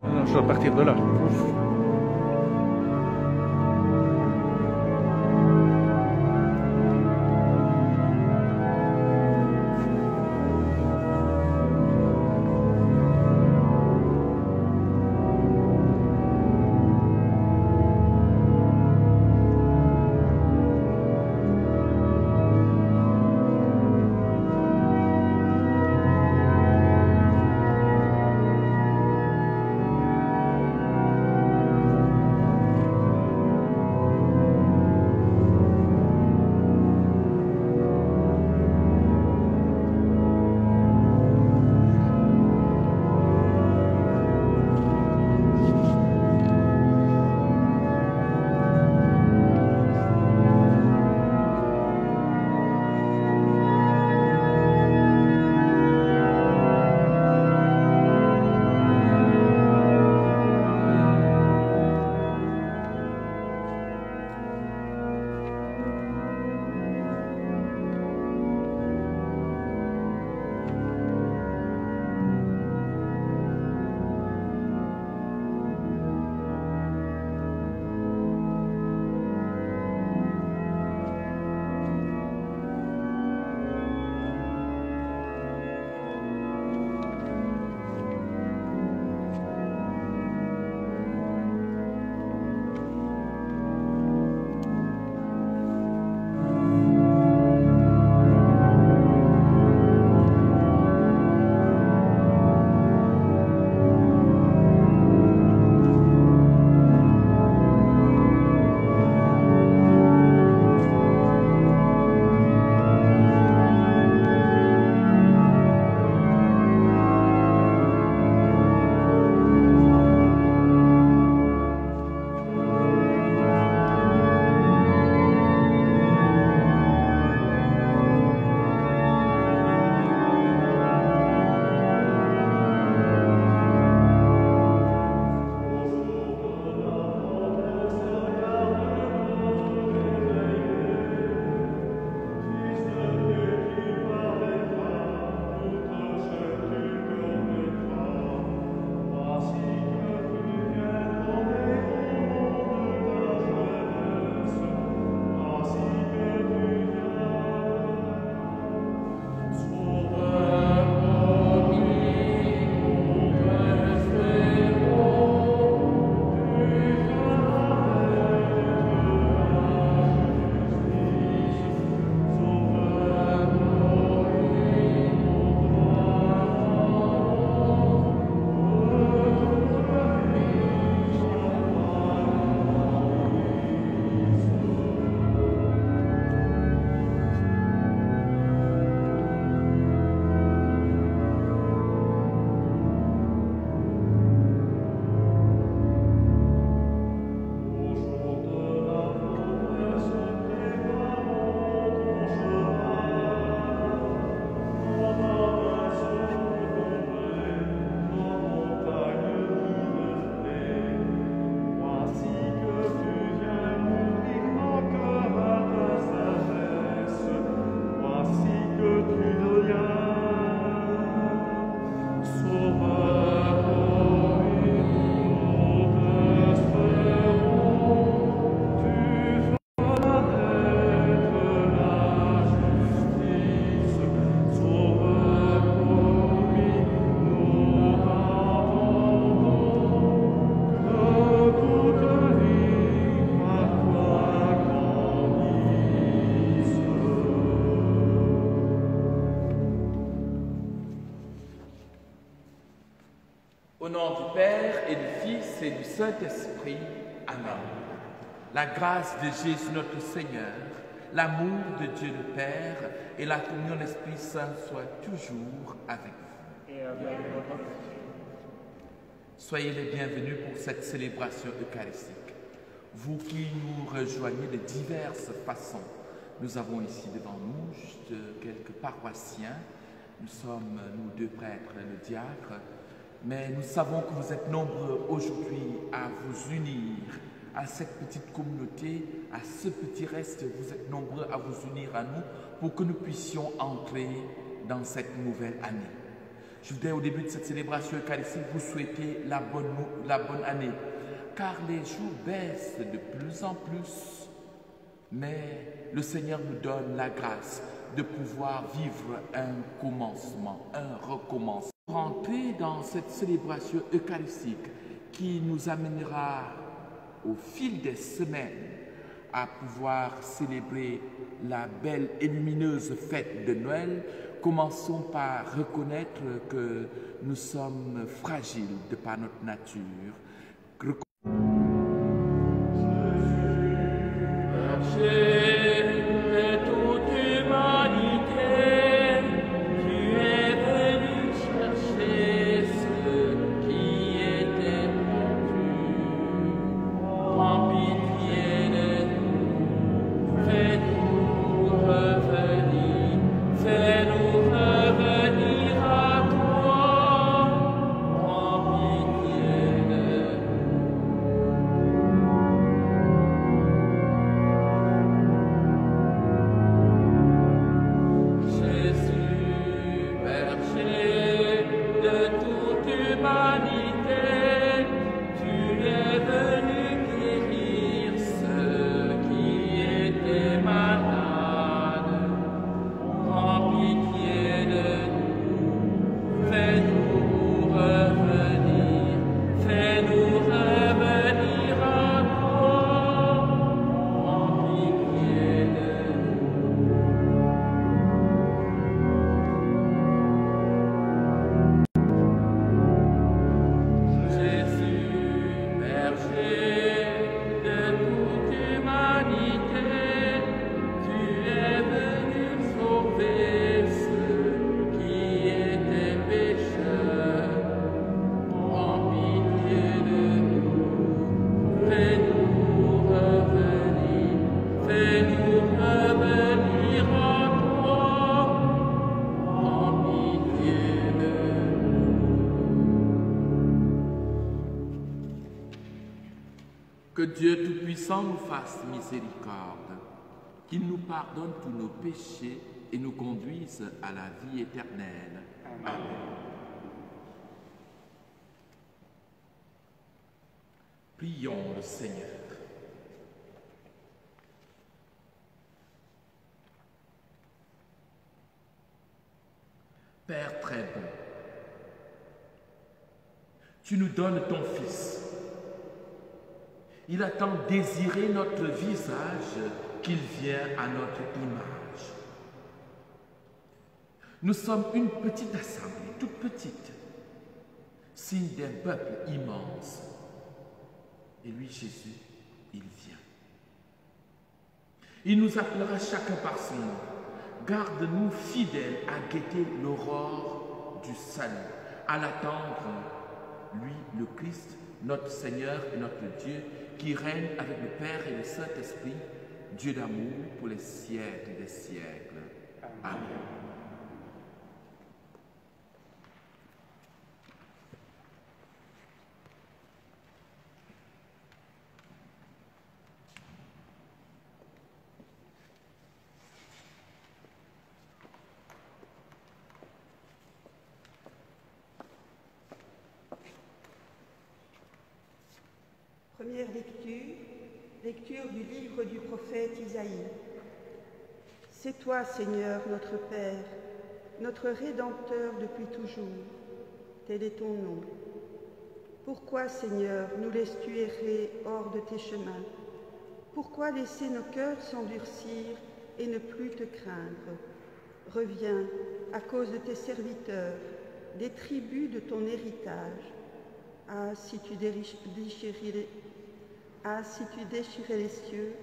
Non, je dois partir de là. Au nom du Père et du Fils et du Saint-Esprit. Amen. La grâce de Jésus notre Seigneur, l'amour de Dieu le Père et la communion de l'Esprit Saint soient toujours avec vous. Et avec votre esprit. Soyez les bienvenus pour cette célébration eucharistique. Vous qui nous rejoignez de diverses façons, nous avons ici devant nous juste quelques paroissiens. Nous sommes, nous deux prêtres et le diacre, mais nous savons que vous êtes nombreux aujourd'hui à vous unir à cette petite communauté, à ce petit reste. Vous êtes nombreux à vous unir à nous pour que nous puissions entrer dans cette nouvelle année. Je voudrais au début de cette célébration eucharistique vous souhaiter la bonne année, car les jours baissent de plus en plus, mais le Seigneur nous donne la grâce de pouvoir vivre un commencement, un recommencement. Rentrer dans cette célébration eucharistique qui nous amènera au fil des semaines à pouvoir célébrer la belle et lumineuse fête de Noël. Commençons par reconnaître que nous sommes fragiles de par notre nature. Que Dieu Tout-Puissant nous fasse miséricorde, qu'il nous pardonne tous nos péchés et nous conduise à la vie éternelle. Amen. Prions le Seigneur. Père très bon, tu nous donnes ton Fils. Il a tant désiré notre visage qu'il vient à notre image. Nous sommes une petite assemblée, toute petite, signe d'un peuple immense. Et lui, Jésus, il vient. Il nous appellera chacun par son nom. Garde-nous fidèles à guetter l'aurore du salut, à l'attendre, lui, le Christ, notre Seigneur et notre Dieu, qui règne avec le Père et le Saint-Esprit, Dieu d'amour pour les siècles des siècles. Amen. Première lecture du livre du prophète Isaïe. C'est toi, Seigneur, notre Père, notre Rédempteur depuis toujours. Tel est ton nom. Pourquoi, Seigneur, nous laisses-tu errer hors de tes chemins? Pourquoi laisser nos cœurs s'endurcir et ne plus te craindre? Reviens à cause de tes serviteurs, des tribus de ton héritage. Ah, si tu déchirais les cieux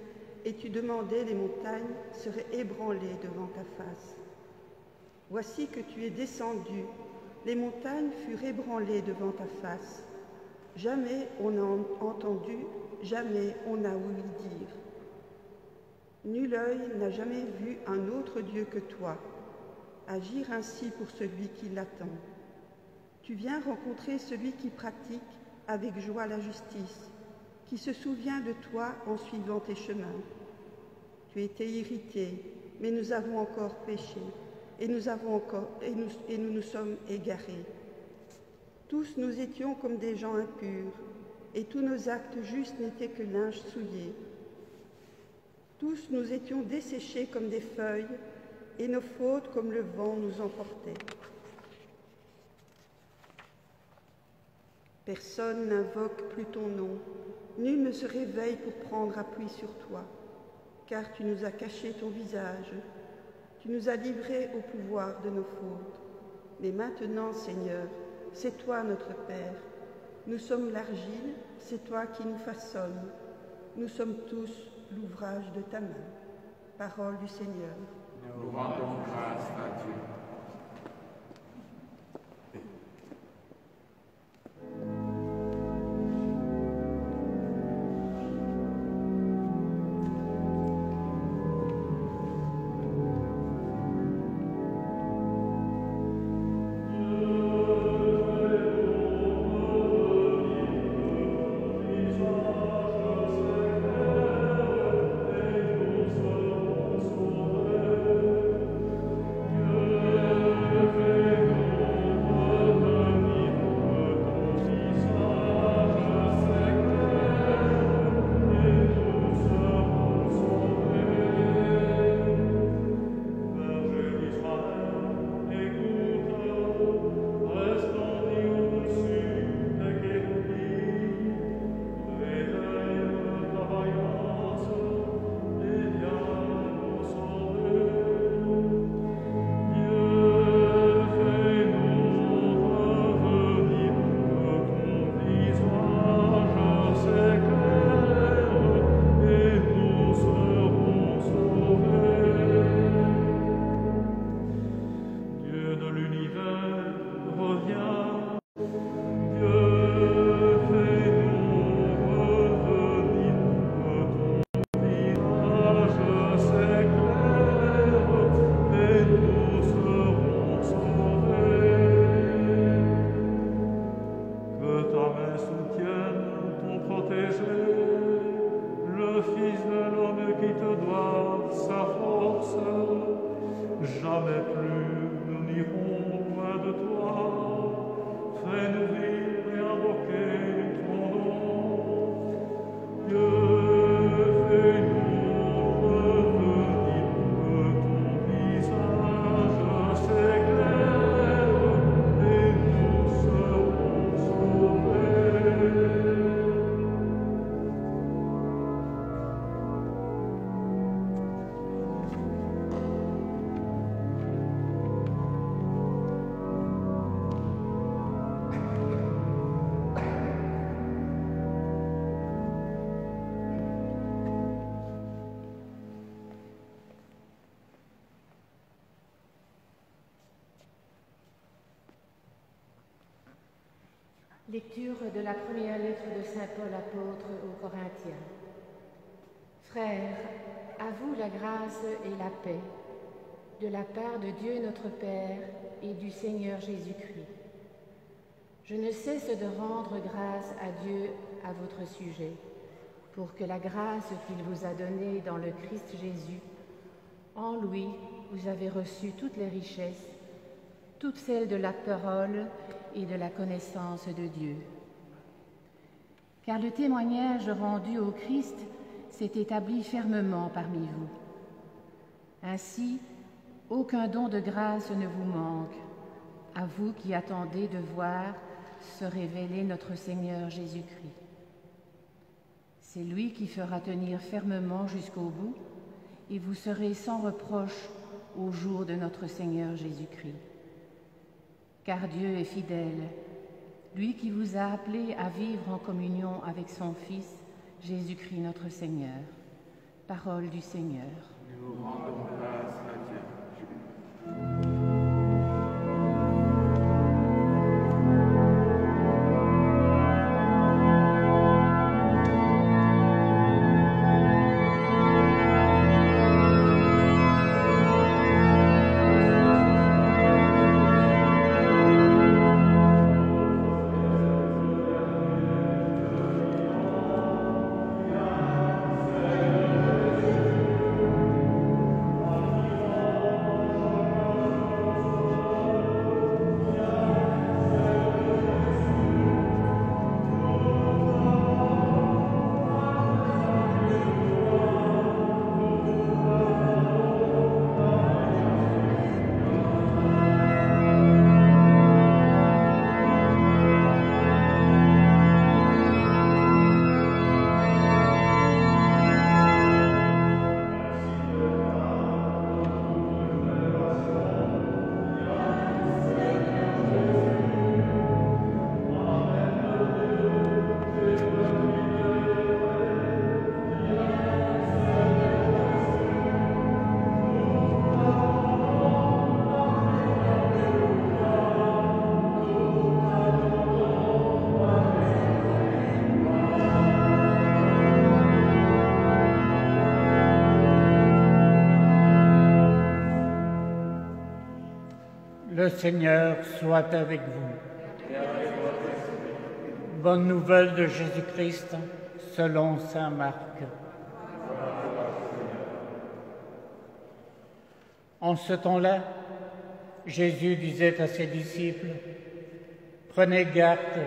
et tu demandais les montagnes seraient ébranlées devant ta face. Voici que tu es descendu, les montagnes furent ébranlées devant ta face. Jamais on n'a entendu, jamais on n'a ouï dire. Nul œil n'a jamais vu un autre Dieu que toi, agir ainsi pour celui qui l'attend. Tu viens rencontrer celui qui pratique avec joie la justice, qui se souvient de toi en suivant tes chemins. Tu étais irrité, mais nous avons encore péché. et nous nous sommes égarés. Tous nous étions comme des gens impurs, et tous nos actes justes n'étaient que linge souillé. Tous nous étions desséchés comme des feuilles, et nos fautes comme le vent nous emportaient. Personne n'invoque plus ton nom, nul ne se réveille pour prendre appui sur toi, car tu nous as caché ton visage, tu nous as livrés au pouvoir de nos fautes. Mais maintenant, Seigneur, c'est toi notre Père. Nous sommes l'argile, c'est toi qui nous façonnes. Nous sommes tous l'ouvrage de ta main. Parole du Seigneur. Nous rendons grâce à Dieu. Lecture de la première lettre de saint Paul apôtre aux Corinthiens. Frères, à vous la grâce et la paix, de la part de Dieu notre Père et du Seigneur Jésus-Christ. Je ne cesse de rendre grâce à Dieu à votre sujet, pour que la grâce qu'il vous a donnée dans le Christ Jésus, en lui vous avez reçu toutes les richesses, toutes celles de la parole et de la connaissance de Dieu. Car le témoignage rendu au Christ s'est établi fermement parmi vous. Ainsi, aucun don de grâce ne vous manque, à vous qui attendez de voir se révéler notre Seigneur Jésus-Christ. C'est lui qui fera tenir fermement jusqu'au bout, et vous serez sans reproche au jour de notre Seigneur Jésus-Christ. Car Dieu est fidèle, lui qui vous a appelés à vivre en communion avec son Fils, Jésus-Christ notre Seigneur. Parole du Seigneur. Nous rendons grâce à Dieu. Amen. Le Seigneur soit avec vous. Bonne nouvelle de Jésus-Christ selon saint Marc. En ce temps-là, Jésus disait à ses disciples, « Prenez garde,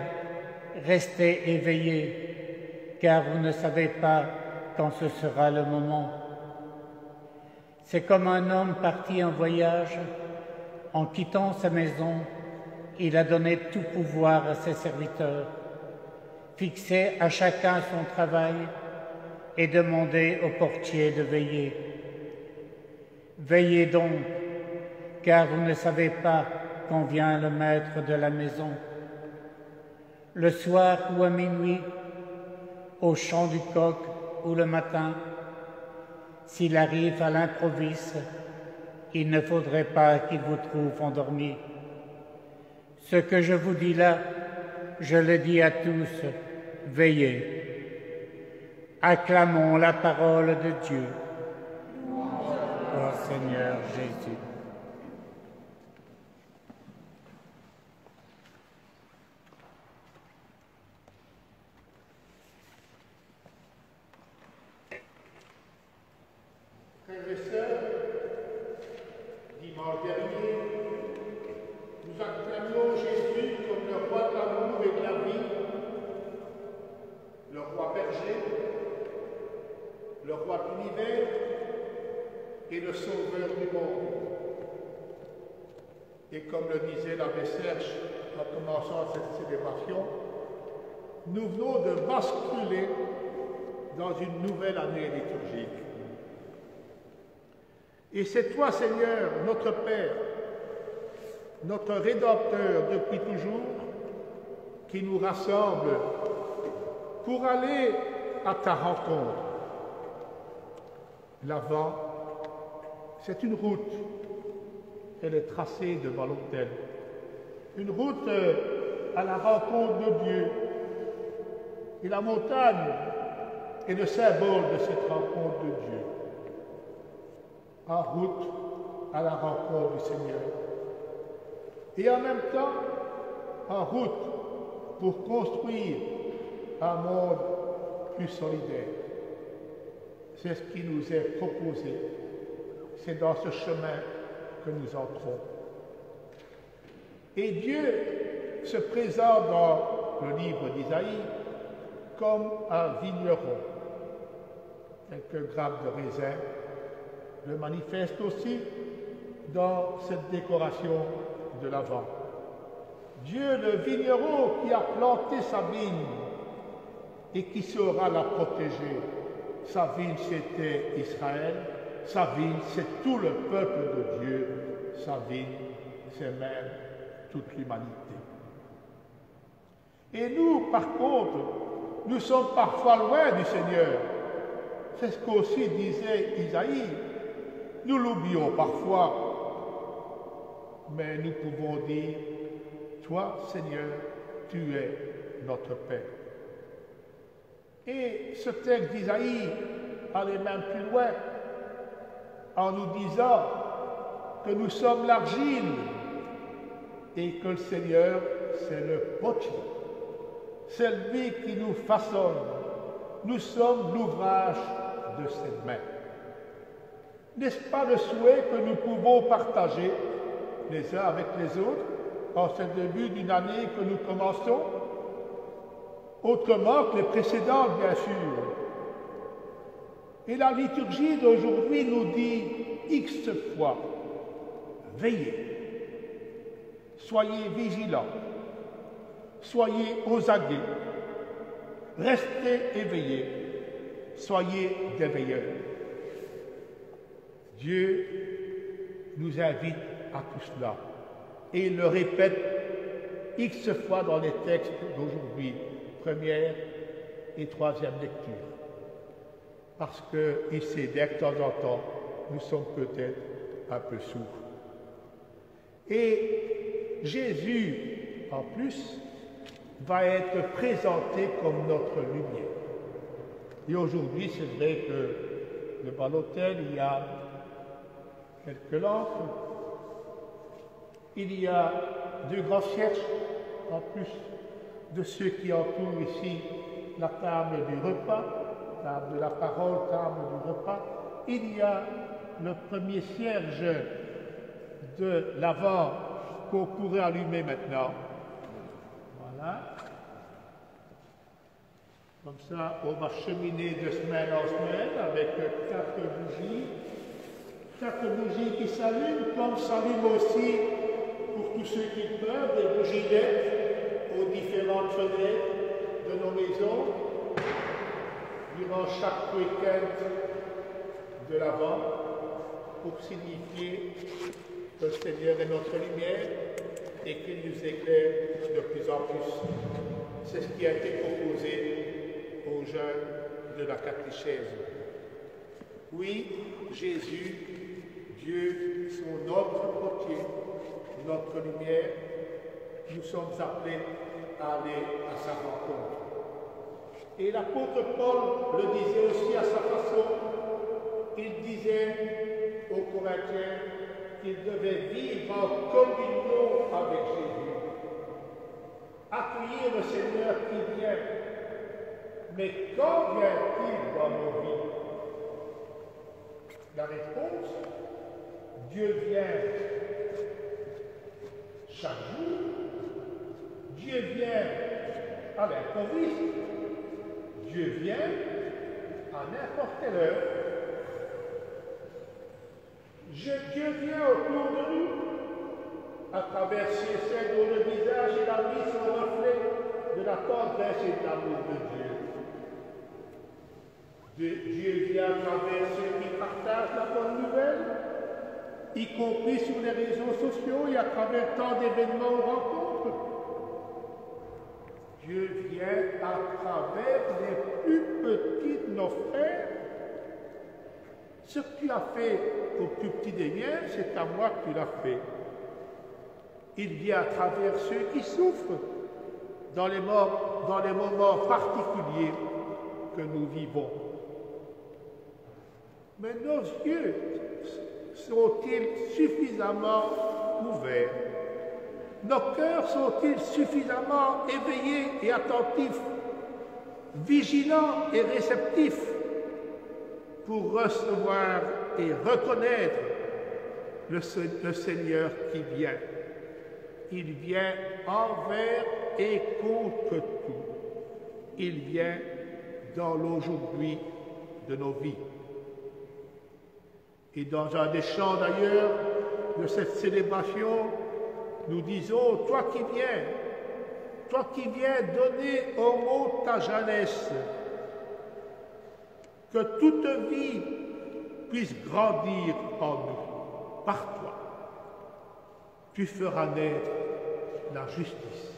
restez éveillés, car vous ne savez pas quand ce sera le moment. C'est comme un homme parti en voyage. En quittant sa maison, il a donné tout pouvoir à ses serviteurs, fixé à chacun son travail et demandé au portier de veiller. Veillez donc, car vous ne savez pas quand vient le maître de la maison. Le soir ou à minuit, au chant du coq ou le matin, s'il arrive à l'improviste, il ne faudrait pas qu'il vous trouve endormis. Ce que je vous dis là, je le dis à tous, veillez. Acclamons la parole de Dieu. Ô Seigneur Jésus. Frères et sœurs, dimanche dernier, nous acclamions Jésus comme le roi de l'amour et de la vie, le roi berger, le roi de l'univers et le sauveur du monde. Et comme le disait l'abbé Serge en commençant cette célébration, nous venons de basculer dans une nouvelle année liturgique. Et c'est toi, Seigneur, notre Père, notre Rédempteur depuis toujours, qui nous rassemble pour aller à ta rencontre. L'Avent, c'est une route. Elle est tracée devant l'autel. Une route à la rencontre de Dieu. Et la montagne est le symbole de cette rencontre de Dieu. En route à la rencontre du Seigneur. Et en même temps, en route pour construire un monde plus solidaire. C'est ce qui nous est proposé. C'est dans ce chemin que nous entrons. Et Dieu se présente dans le livre d'Isaïe comme un vigneron. Quelques grappes de raisin le manifeste aussi dans cette décoration de l'Avent. Dieu, le vigneron qui a planté sa vigne et qui saura la protéger. Sa vigne, c'était Israël. Sa vigne, c'est tout le peuple de Dieu. Sa vigne, c'est même toute l'humanité. Et nous, par contre, nous sommes parfois loin du Seigneur. C'est ce qu'aussi disait Isaïe. Nous l'oublions parfois, mais nous pouvons dire, toi, Seigneur, tu es notre Père. Et ce texte d'Isaïe allait même plus loin, en nous disant que nous sommes l'argile et que le Seigneur, c'est le potier. C'est lui qui nous façonne. Nous sommes l'ouvrage de ses mains. N'est-ce pas le souhait que nous pouvons partager les uns avec les autres en ce début d'une année que nous commençons? Autrement que les précédentes, bien sûr. Et la liturgie d'aujourd'hui nous dit X fois, veillez, soyez vigilants, soyez aux aguets, restez éveillés, soyez des veilleurs. Dieu nous invite à tout cela et il le répète X fois dans les textes d'aujourd'hui, première et troisième lecture. Parce qu'il sait bien que de temps en temps, nous sommes peut-être un peu sourds. Et Jésus, en plus, va être présenté comme notre lumière. Et aujourd'hui, c'est vrai que devant l'autel, il y a quelques lampes. Il y a deux grands cierges, en plus de ceux qui entourent ici la table du repas, table de la parole, table du repas. Il y a le premier cierge de l'avant qu'on pourrait allumer maintenant. Voilà. Comme ça, on va cheminer de semaine en semaine avec 4 bougies. 4 bougies qui s'allument, comme s'allument aussi, pour tous ceux qui peuvent, des bougies LED aux différentes fenêtres de nos maisons durant chaque week-end de l'Avent pour signifier que le Seigneur est notre lumière et qu'il nous éclaire de plus en plus. C'est ce qui a été proposé aux jeunes de la catéchèse. Oui, Jésus, Dieu, sont notre potier, notre lumière. Nous sommes appelés à aller à sa rencontre. Et l'apôtre Paul le disait aussi à sa façon. Il disait aux Corinthiens qu'ils devaient vivre en communion avec Jésus. Accueillir le Seigneur qui vient. Mais quand vient-il dans nos vies? La réponse, Dieu vient chaque jour. Dieu vient à l'improviste. Dieu vient à n'importe quelle heure. Dieu vient autour de nous, à travers ces scènes dont le visage et la vie sont reflets de la tendresse et de l'amour de Dieu. Dieu vient à travers ceux qui partagent la bonne nouvelle, y compris sur les réseaux sociaux et à travers tant d'événements ou rencontres. Dieu vient à travers les plus petits de nos frères. Ce que tu as fait au plus petit des miens, c'est à moi que tu l'as fait. Il vient à travers ceux qui souffrent dans les moments particuliers que nous vivons. Mais nos yeux sont-ils suffisamment ouverts? Nos cœurs sont-ils suffisamment éveillés et attentifs, vigilants et réceptifs pour recevoir et reconnaître le Seigneur qui vient? Il vient envers et contre tout. Il vient dans l'aujourd'hui de nos vies. Et dans un des chants d'ailleurs de cette célébration, nous disons, toi qui viens donner au monde ta jeunesse, que toute vie puisse grandir en nous, par toi. Tu feras naître la justice.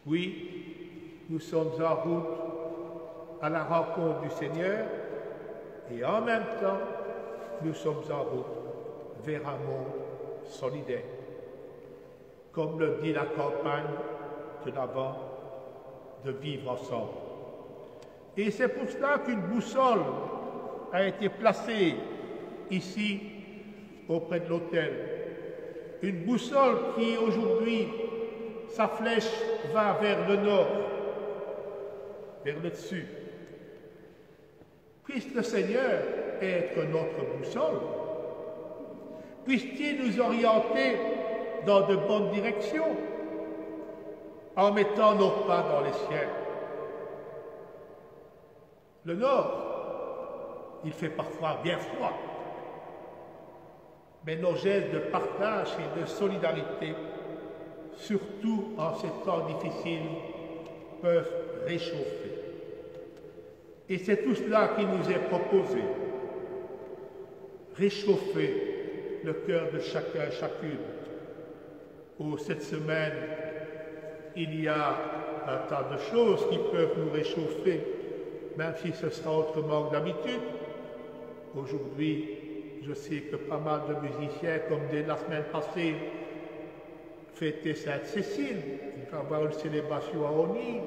Oui, nous sommes en route à la rencontre du Seigneur et en même temps, nous sommes en route vers un monde solidaire. Comme le dit la campagne de l'Avent, de vivre ensemble. Et c'est pour cela qu'une boussole a été placée ici, auprès de l'autel. Une boussole qui, aujourd'hui, sa flèche va vers le nord, vers le dessus. Puisse le Seigneur être notre boussole. Puisse-t-il nous orienter dans de bonnes directions, en mettant nos pas dans les siens. Le nord, il fait parfois bien froid, mais nos gestes de partage et de solidarité, surtout en ces temps difficiles, peuvent réchauffer. Et c'est tout cela qui nous est proposé. Réchauffer le cœur de chacun, chacune. Cette semaine, il y a un tas de choses qui peuvent nous réchauffer, même si ce sera autrement que d'habitude. Aujourd'hui, je sais que pas mal de musiciens, comme dès la semaine passée, fêtaient Sainte-Cécile. Il va y avoir une célébration à Osny,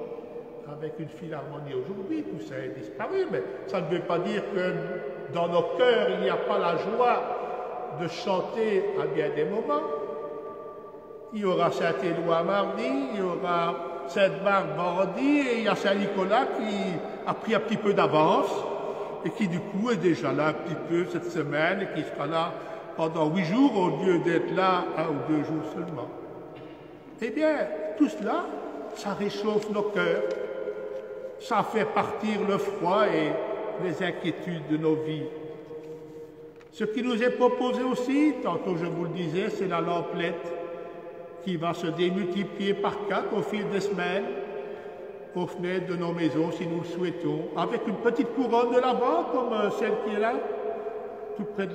avec une philharmonie aujourd'hui. Tout ça est disparu, mais ça ne veut pas dire que dans nos cœurs, il n'y a pas la joie de chanter à bien des moments. Il y aura Saint-Éloi mardi, il y aura Sainte-Barbe vendredi, et il y a Saint-Nicolas qui a pris un petit peu d'avance et qui du coup est déjà là un petit peu cette semaine et qui sera là pendant 8 jours au lieu d'être là 1 ou 2 jours seulement. Eh bien, tout cela, ça réchauffe nos cœurs, ça fait partir le froid et les inquiétudes de nos vies. Ce qui nous est proposé aussi, tantôt je vous le disais, c'est la lamplette qui va se démultiplier par 4 au fil des semaines, aux fenêtres de nos maisons si nous le souhaitons, avec une petite couronne de l'avant comme celle qui est là, tout près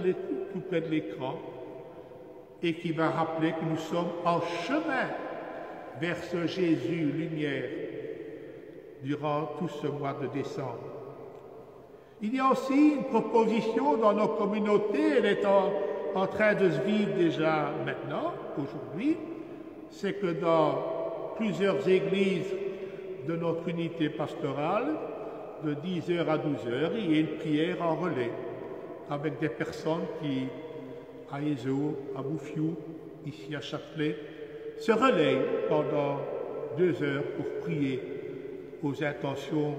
de l'écran, et qui va rappeler que nous sommes en chemin vers ce Jésus lumière durant tout ce mois de décembre. Il y a aussi une proposition dans nos communautés, elle est en train de se vivre déjà maintenant, aujourd'hui, c'est que dans plusieurs églises de notre unité pastorale, de 10h à 12h, il y a une prière en relais, avec des personnes qui, à Ézot, à Bouffiou, ici à Châtelet, se relayent pendant 2 heures pour prier aux intentions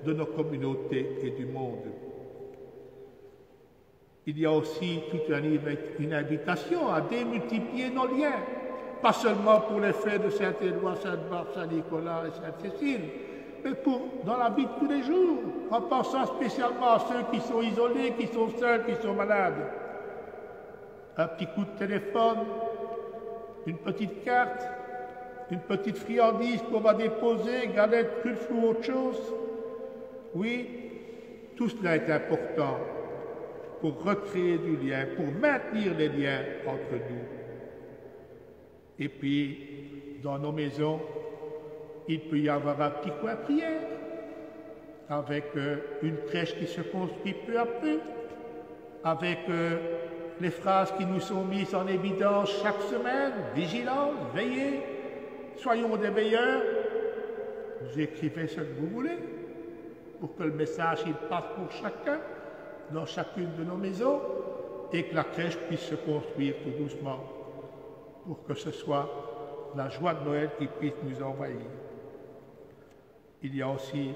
de nos communautés et du monde. Il y a aussi toute une invitation à démultiplier nos liens, pas seulement pour les fêtes de Saint-Éloi, Sainte-Barbe, Saint-Nicolas et Sainte-Cécile, mais dans la vie de tous les jours, en pensant spécialement à ceux qui sont isolés, qui sont seuls, qui sont malades. Un petit coup de téléphone, une petite carte, une petite friandise qu'on va déposer, galette, truffe ou autre chose. Oui, tout cela est important pour recréer du lien, pour maintenir les liens entre nous. Et puis, dans nos maisons, il peut y avoir un petit coin prière, avec une crèche qui se construit peu à peu, avec les phrases qui nous sont mises en évidence chaque semaine, vigilance, veillez, soyons des veilleurs. Vous écrivez ce que vous voulez, pour que le message il passe pour chacun, dans chacune de nos maisons, et que la crèche puisse se construire tout doucement, pour que ce soit la joie de Noël qui puisse nous envahir. Il y a aussi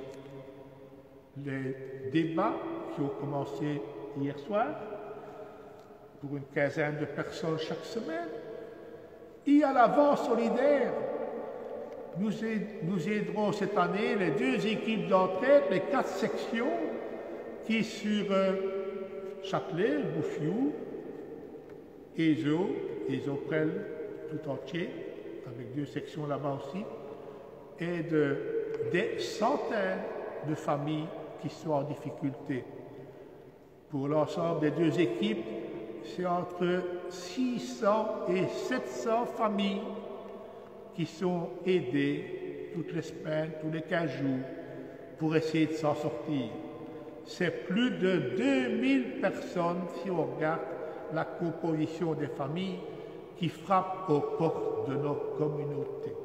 les débats qui ont commencé hier soir, pour une quinzaine de personnes chaque semaine. Il y a l'Avent solidaire. Nous aiderons cette année les 2 équipes d'entraide, les 4 sections qui sur Châtelet, Bouffiou, Ézot, Ézoprel tout entier, avec 2 sections là-bas aussi, et des centaines de familles qui sont en difficulté. Pour l'ensemble des 2 équipes, c'est entre 600 et 700 familles qui sont aidées toutes les semaines, tous les 15 jours, pour essayer de s'en sortir. C'est plus de 2000 personnes, si on regarde la composition des familles, qui frappent aux portes de nos communautés.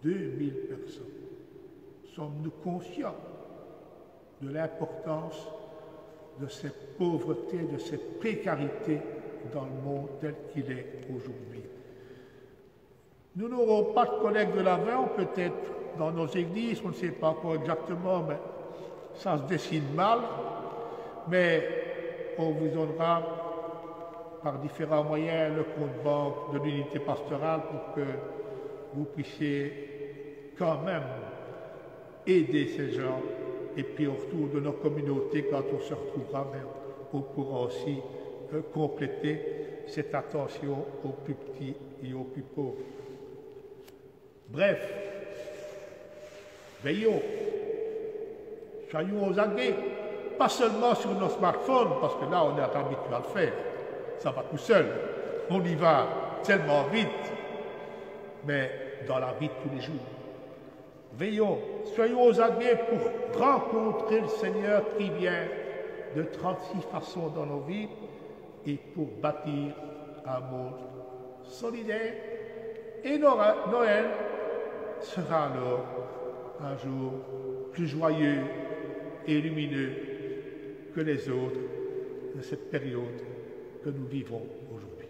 2000 personnes. Sommes-nous conscients de l'importance de cette pauvreté, de cette précarité dans le monde tel qu'il est aujourd'hui? Nous n'aurons pas de collecte de l'Avent, peut-être dans nos églises, on ne sait pas encore exactement, mais ça se dessine mal. Mais on vous donnera par différents moyens le compte-banque de l'unité pastorale pour que vous puissiez quand même aider ces gens. Et puis au retour de nos communautés, quand on se retrouvera, on pourra aussi compléter cette attention aux plus petits et aux plus pauvres. Bref, veillons, soyons aux aguets, pas seulement sur nos smartphones, parce que là on est habitué à le faire, ça va tout seul, on y va tellement vite, mais dans la vie de tous les jours. Veillons, soyons aux aguets pour rencontrer le Seigneur qui vient de 36 façons dans nos vies et pour bâtir un monde solidaire. Et Noël sera alors un jour plus joyeux et lumineux que les autres de cette période que nous vivons aujourd'hui.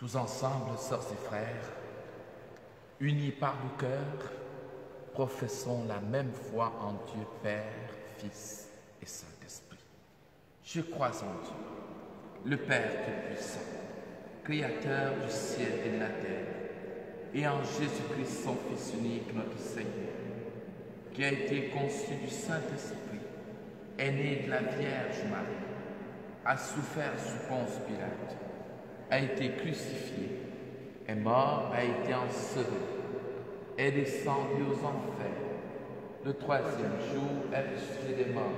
Tous ensemble, sœurs et frères, unis par le cœur, professons la même foi en Dieu Père, Fils et Saint-Esprit. Je crois en Dieu, le Père Tout-Puissant, Créateur du ciel et de la terre, et en Jésus-Christ, son Fils unique, notre Seigneur, qui a été conçu du Saint-Esprit, est né de la Vierge Marie, a souffert sous Ponce Pilate, a été crucifié, est mort, a été enseveli, est descendu aux enfers, le troisième jour est ressuscité des morts,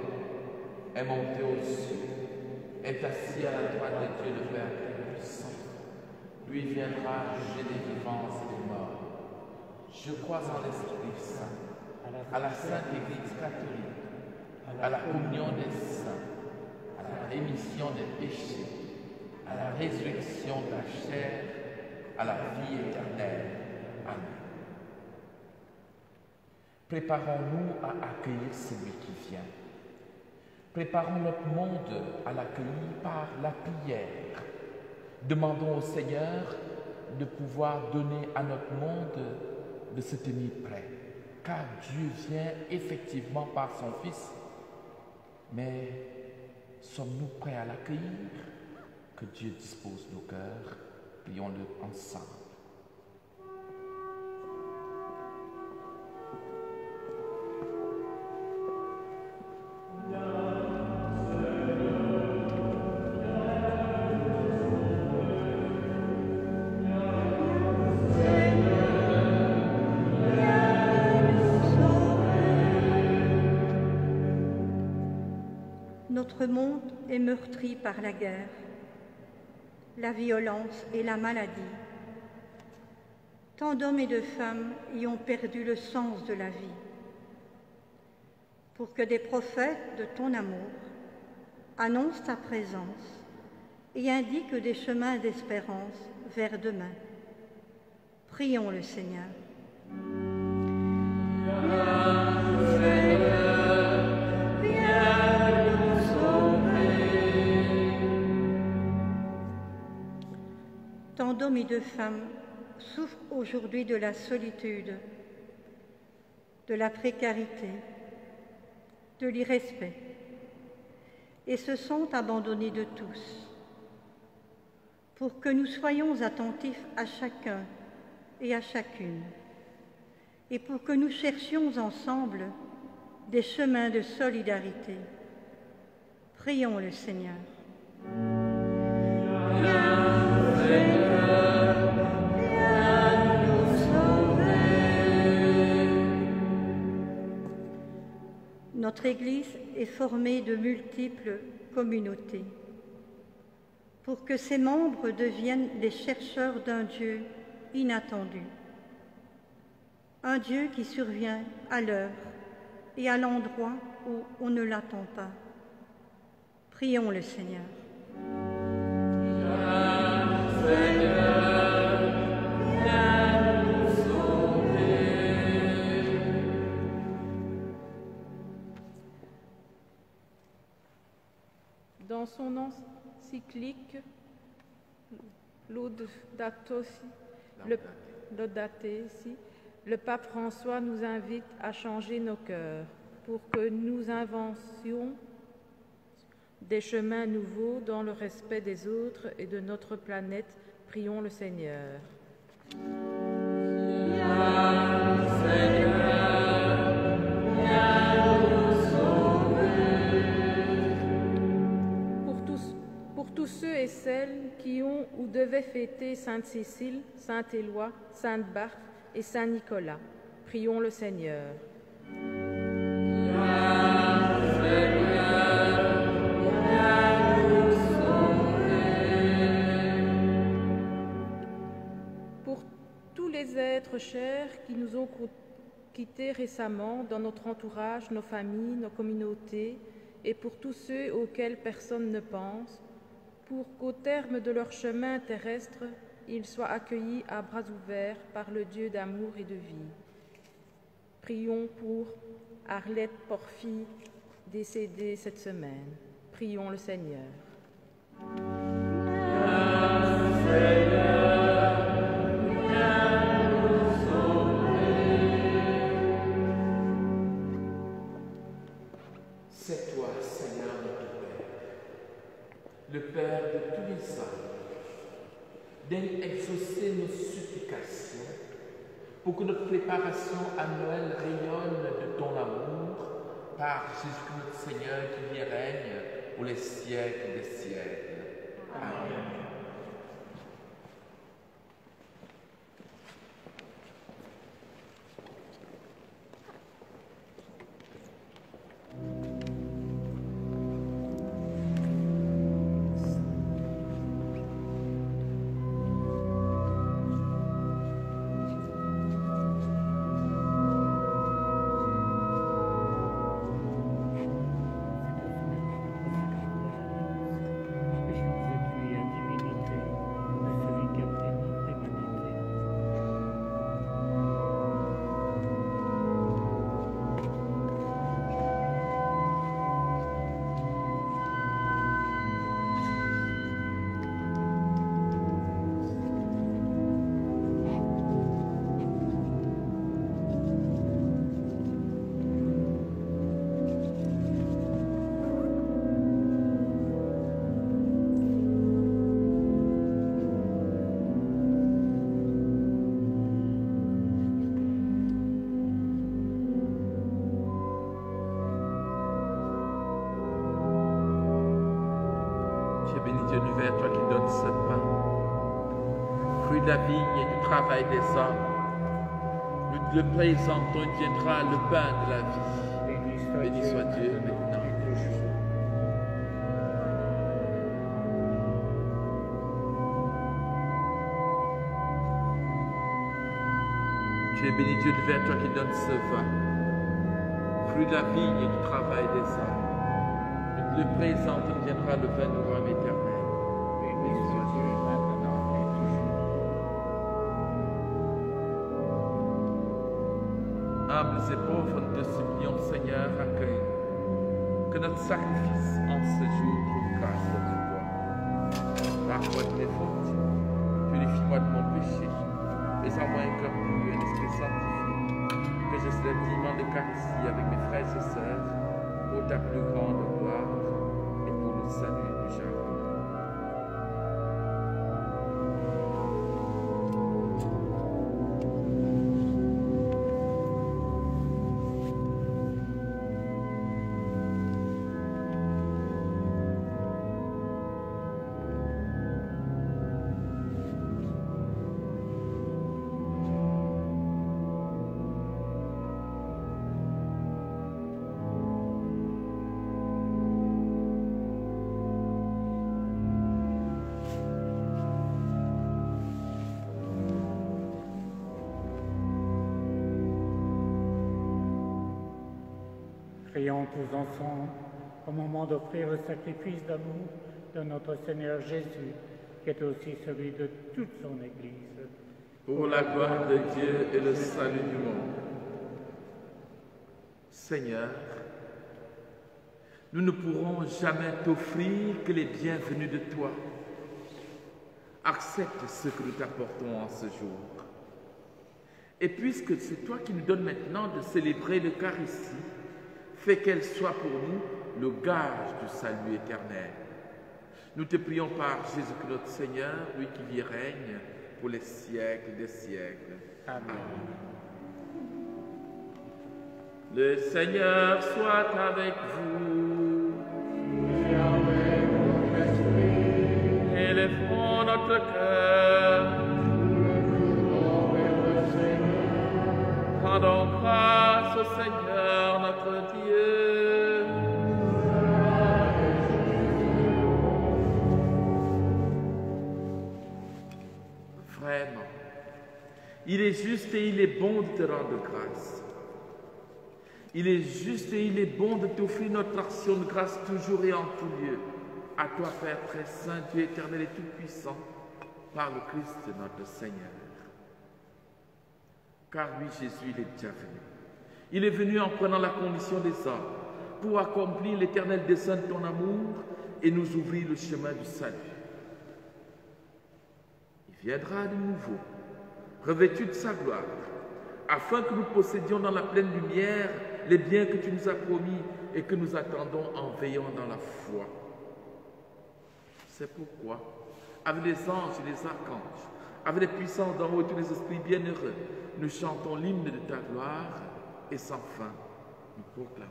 est monté aux cieux, est assis à la droite de Dieu le Père Tout-Puissant. Lui viendra juger les vivants et les morts. Je crois en l'Esprit Saint, à la Sainte Église catholique, à la communion des saints, à la rémission des péchés, à la résurrection de la chair, à la vie éternelle. Amen. Préparons-nous à accueillir celui qui vient. Préparons notre monde à l'accueillir par la prière. Demandons au Seigneur de pouvoir donner à notre monde de se tenir prêt, car Dieu vient effectivement par son Fils. Mais sommes-nous prêts à l'accueillir? Que Dieu dispose nos cœurs, prions-le ensemble. Notre monde est meurtri par la guerre, la violence et la maladie. Tant d'hommes et de femmes y ont perdu le sens de la vie. Pour que des prophètes de ton amour annoncent ta présence et indiquent des chemins d'espérance vers demain. Prions le Seigneur. Tant d'hommes et de femmes souffrent aujourd'hui de la solitude, de la précarité, de l'irrespect et se sont abandonnés de tous. Pour que nous soyons attentifs à chacun et à chacune et pour que nous cherchions ensemble des chemins de solidarité, prions le Seigneur. Notre Église est formée de multiples communautés pour que ses membres deviennent les chercheurs d'un Dieu inattendu, un Dieu qui survient à l'heure et à l'endroit où on ne l'attend pas. Prions le Seigneur. Dans son encyclique Laudato Si, le pape François nous invite à changer nos cœurs pour que nous inventions des chemins nouveaux dans le respect des autres et de notre planète. Prions le Seigneur. Pour tous ceux et celles qui ont ou devaient fêter Sainte Cécile, Saint Éloi, Sainte Barthe et Saint Nicolas, prions le Seigneur. Pour tous les êtres chers qui nous ont quittés récemment dans notre entourage, nos familles, nos communautés, et pour tous ceux auxquels personne ne pense, pour qu'au terme de leur chemin terrestre, ils soient accueillis à bras ouverts par le Dieu d'amour et de vie. Prions pour Arlette Porphy, décédée cette semaine. Prions le Seigneur. Seigneur. pour que notre préparation à Noël rayonne de ton amour, par Jésus notre Seigneur qui vit et règne pour les siècles des siècles. Amen. Béni Dieu nous vers toi qui donne ce pain, fruit de la vigne et du travail des hommes. Nous te le présentons, il viendra le pain de la vie. Béni soit Dieu maintenant. Tu es béni Dieu vers toi qui donne ce vin, fruit de la vigne et du travail des hommes. Le présent, il viendra le vin du royaume éternel. Béni soit Dieu, maintenant et toujours. Humbles et pauvres, nous te supplions, Seigneur, accueille. Que notre sacrifice en ce jour trouve grâce devant toi. Pardonne-moi de mes fautes, purifie-moi de mon péché, fais-en-moi un cœur pur et un esprit sanctifié, que je célèbre dignement l'Eucharistie avec mes frères et sœurs, pour ta plus grande gloire et pour le salut du jardin. Prions tous ensemble au moment d'offrir le sacrifice d'amour de notre Seigneur Jésus, qui est aussi celui de toute son Église. Pour la gloire de Dieu et le salut du monde. Seigneur, nous ne pourrons jamais t'offrir que les bienvenus de toi. Accepte ce que nous t'apportons en ce jour. Et puisque c'est toi qui nous donnes maintenant de célébrer l'Eucharistie, fais qu'elle soit pour nous le gage du salut éternel. Nous te prions par Jésus notre Seigneur, lui qui vit et règne pour les siècles des siècles. Amen. Le Seigneur soit avec vous. Et avec votre esprit. Élèvons notre cœur. Rendons grâce au Seigneur notre Dieu. Vraiment, il est juste et il est bon de te rendre grâce. Il est juste et il est bon de t'offrir notre action de grâce toujours et en tout lieu. À toi, Père très saint, Dieu éternel et tout-puissant, par le Christ notre Seigneur. Car lui, Jésus, il est déjà venu. Il est venu en prenant la condition des hommes pour accomplir l'éternel dessein de ton amour et nous ouvrir le chemin du salut. Il viendra de nouveau, revêtu de sa gloire, afin que nous possédions dans la pleine lumière les biens que tu nous as promis et que nous attendons en veillant dans la foi. C'est pourquoi, avec les anges et les archanges, Avec les puissants d'en haut et tous les esprits bienheureux, nous chantons l'hymne de ta gloire et sans fin, nous proclamons.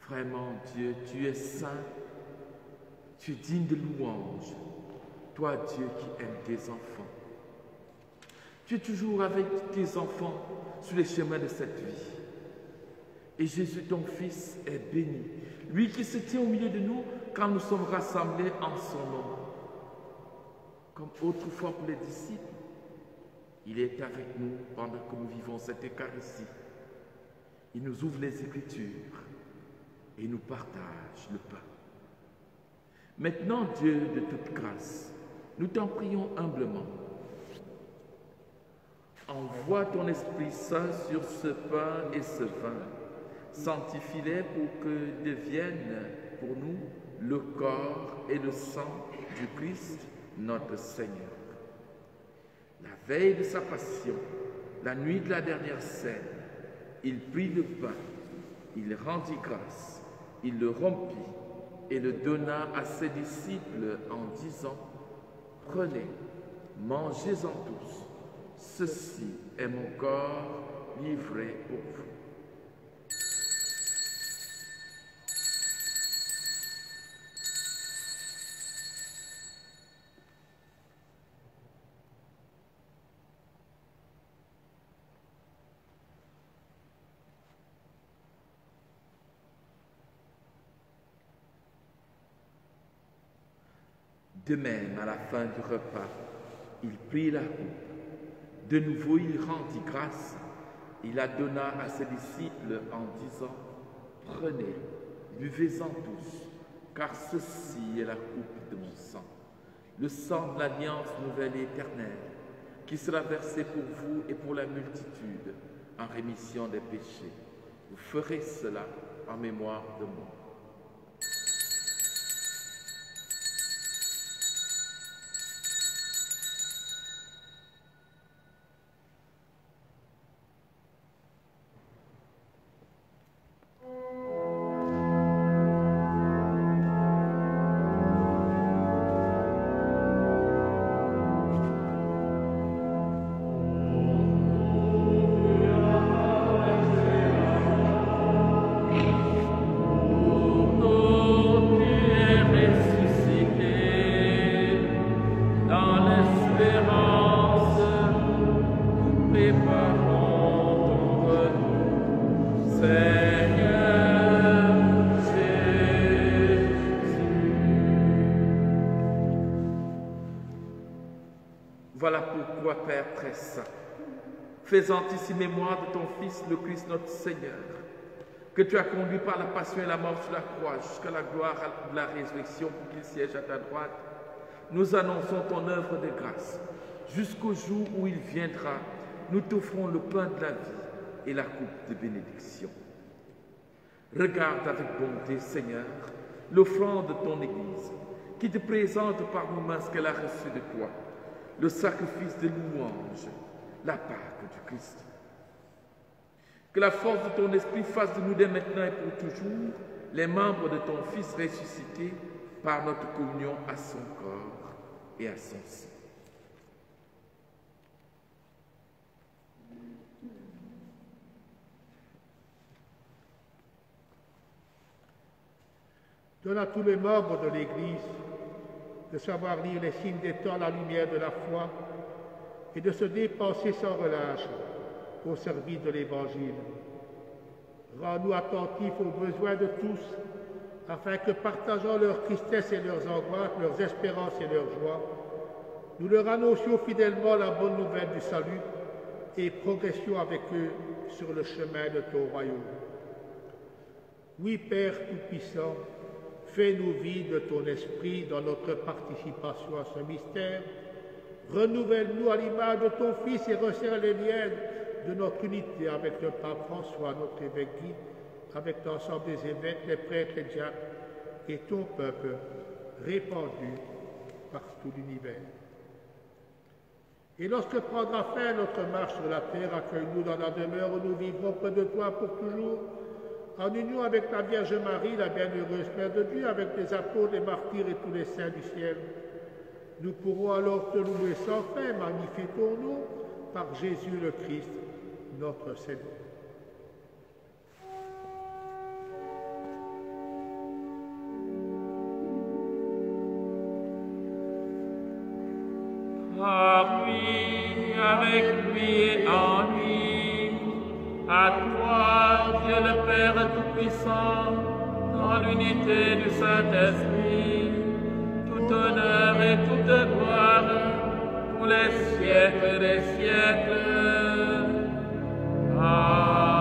Vraiment, Dieu, tu es saint, tu es digne de louange, toi, Dieu qui aimes tes enfants. Tu es toujours avec tes enfants sur les chemins de cette vie. Et Jésus, ton Fils, est béni, lui qui se tient au milieu de nous quand nous sommes rassemblés en son nom. Comme autrefois pour les disciples, il est avec nous pendant que nous vivons cette Eucharistie. Il nous ouvre les Écritures et nous partage le pain. Maintenant, Dieu de toute grâce, nous t'en prions humblement. Envoie ton Esprit Saint sur ce pain et ce vin, sanctifie-les pour que deviennent pour nous le corps et le sang du Christ, notre Seigneur. La veille de sa passion, la nuit de la dernière scène, il prit le pain, il rendit grâce, il le rompit et le donna à ses disciples en disant: « Prenez, mangez-en tous, ceci est mon corps livré pour vous. » De même, à la fin du repas, il prit la coupe. De nouveau, il rendit grâce. Il la donna à ses disciples en disant: « Prenez, buvez-en tous, car ceci est la coupe de mon sang, le sang de l'alliance nouvelle et éternelle, qui sera versé pour vous et pour la multitude en rémission des péchés. Vous ferez cela en mémoire de moi. » Voilà pourquoi, Père très saint, faisant ici mémoire de ton Fils, le Christ notre Seigneur, que tu as conduit par la passion et la mort sur la croix jusqu'à la gloire de la résurrection pour qu'il siège à ta droite, nous annonçons ton œuvre de grâce. Jusqu'au jour où il viendra, nous t'offrons le pain de la vie et la coupe de bénédiction. Regarde avec bonté, Seigneur, l'offrande de ton Église, qui te présente par nos mains ce qu'elle a reçu de toi, le sacrifice de louange, la Pâque du Christ. Que la force de ton esprit fasse de nous dès maintenant et pour toujours les membres de ton Fils ressuscité par notre communion à son corps et à son sang. Donne à tous les membres de l'Église de savoir lire les signes des temps à la lumière de la foi et de se dépenser sans relâche au service de l'Évangile. Rends-nous attentifs aux besoins de tous, afin que, partageant leurs tristesses et leurs angoisses, leurs espérances et leurs joies, nous leur annoncions fidèlement la bonne nouvelle du salut et progressions avec eux sur le chemin de ton royaume. Oui, Père Tout-Puissant, fais-nous vivre de ton esprit dans notre participation à ce mystère. Renouvelle-nous à l'image de ton Fils et resserre les liens de notre unité avec le pape François, notre évêque Guy, avec l'ensemble des évêques, les prêtres, les diacres et ton peuple répandu par tout l'univers. Et lorsque prendra fin notre marche sur la terre, accueille-nous dans la demeure où nous vivrons près de toi pour toujours, en union avec la Vierge Marie, la bienheureuse Mère de Dieu, avec les apôtres, les martyrs et tous les saints du ciel. Nous pourrons alors te louer sans fin, magnifier ton nom, par Jésus le Christ, notre Seigneur. Par lui, avec lui et en lui, à toi, Dieu le Père Tout-Puissant, dans l'unité du Saint-Esprit, tout honneur et toute gloire pour les siècles des siècles. Amen.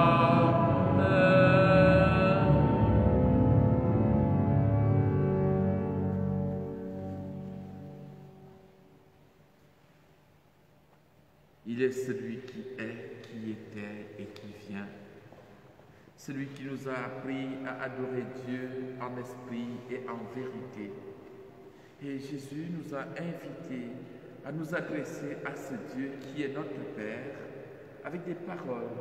Il est celui qui est, qui était et qui vient, celui qui nous a appris à adorer Dieu en esprit et en vérité. Et Jésus nous a invités à nous adresser à ce Dieu qui est notre Père, avec des paroles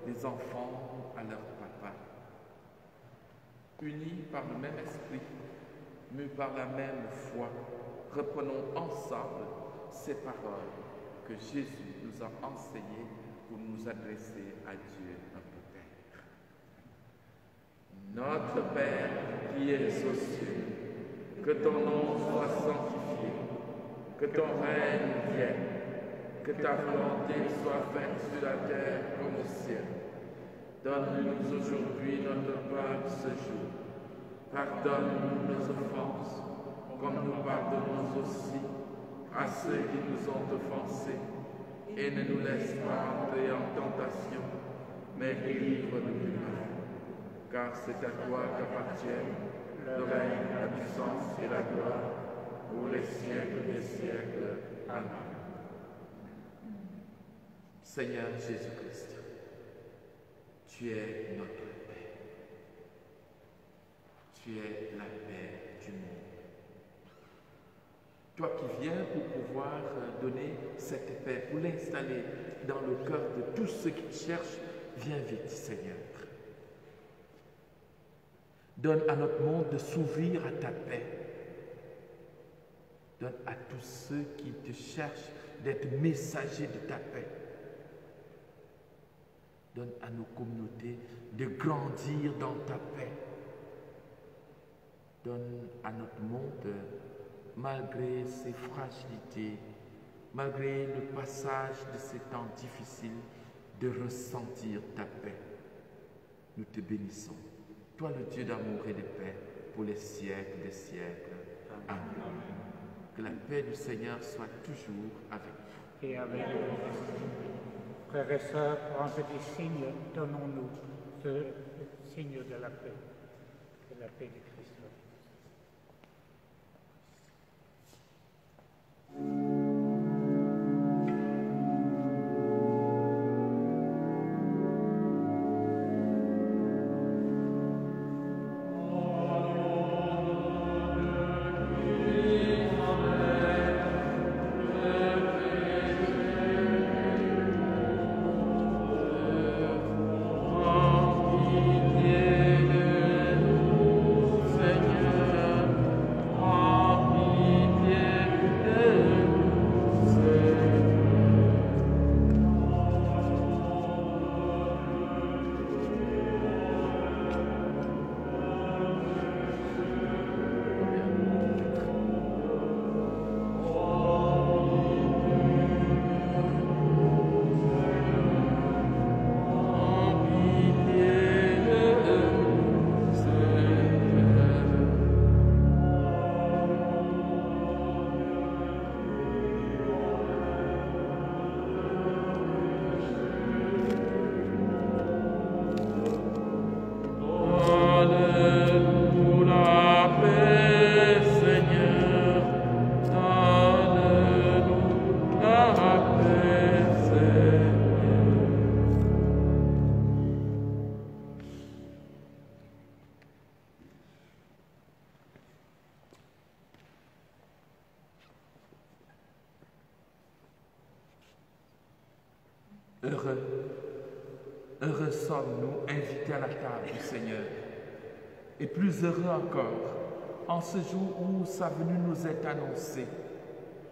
des enfants à leur papa. Unis par le même esprit, mus par la même foi, reprenons ensemble ces paroles que Jésus nous a enseignées pour nous adresser à Dieu, notre Père. Notre Père qui es aux cieux, que ton nom soit sanctifié, que ton règne vienne, que ta volonté soit faite sur la terre comme au ciel. Donne-nous aujourd'hui notre pain de ce jour. Pardonne-nous nos offenses, comme nous pardonnons aussi à ceux qui nous ont offensés. Et ne nous laisse pas entrer en tentation, mais délivre-nous du mal. Car c'est à toi qu'appartiennent le règne, la puissance et la gloire pour les siècles des siècles. Amen. Seigneur Jésus-Christ, tu es notre Père. Tu es la paix du monde. Toi qui viens pour pouvoir donner cette paix, pour l'installer dans le cœur de tous ceux qui te cherchent, viens vite, Seigneur. Donne à notre monde de s'ouvrir à ta paix. Donne à tous ceux qui te cherchent d'être messagers de ta paix. Donne à nos communautés de grandir dans ta paix. Donne à notre monde, malgré ses fragilités, malgré le passage de ces temps difficiles, de ressentir ta paix. Nous te bénissons. Toi, le Dieu d'amour et de paix, pour les siècles des siècles. Amen. Que la paix du Seigneur soit toujours avec vous. Et avec vous. Frères et sœurs, pour un petit signe, donnons-nous ce signe de la paix du Christ. Seigneur. Heureux sommes-nous invités à la table du Seigneur. Et plus heureux encore, en ce jour où sa venue nous est annoncée.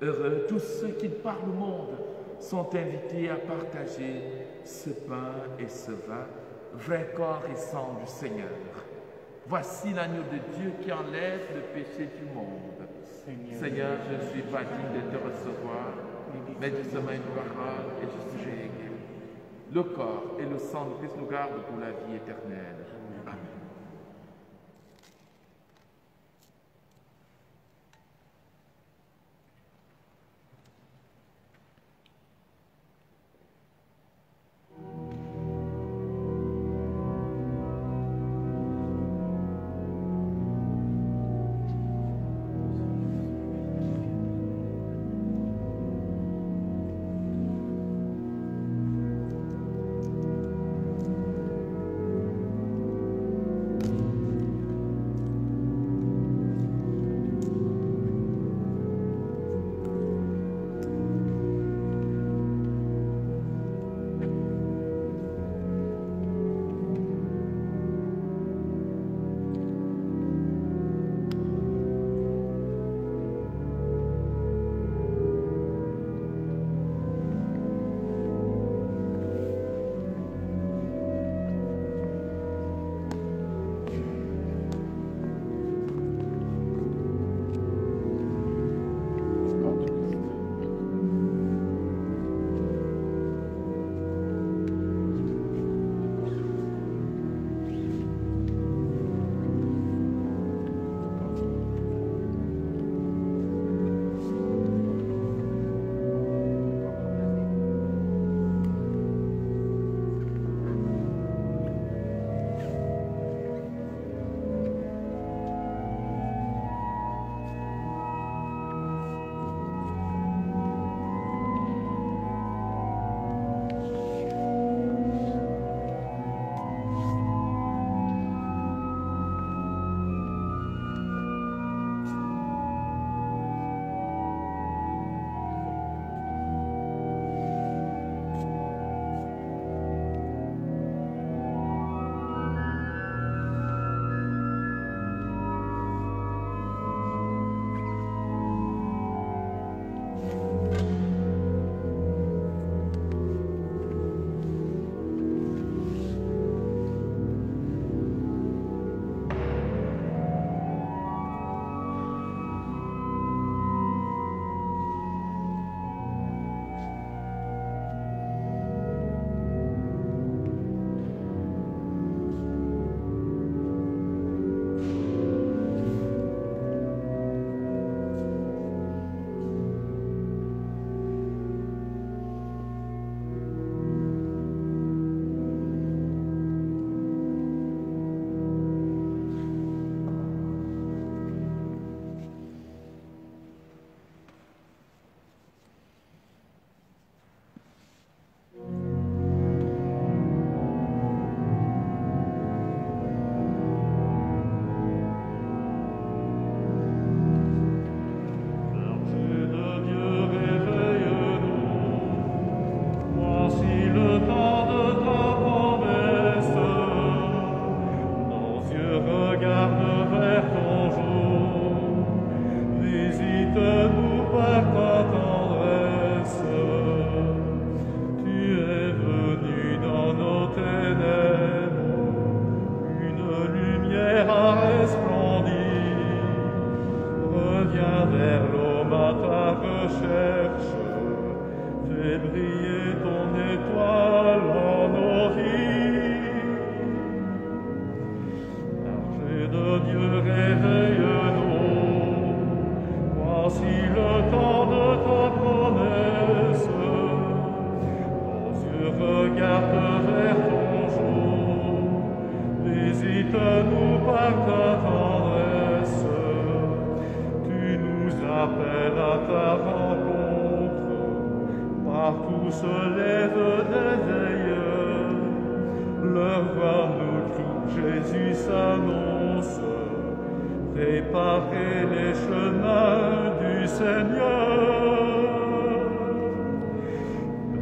Heureux tous ceux qui par le monde sont invités à partager ce pain et ce vin, vrai corps et sang du Seigneur. Voici l'agneau de Dieu qui enlève le péché du monde. Seigneur, je ne suis pas digne de te recevoir, mais dis-moi une parole et je serai guéri. Le corps et le sang de Christ nous gardent pour la vie éternelle. Amen.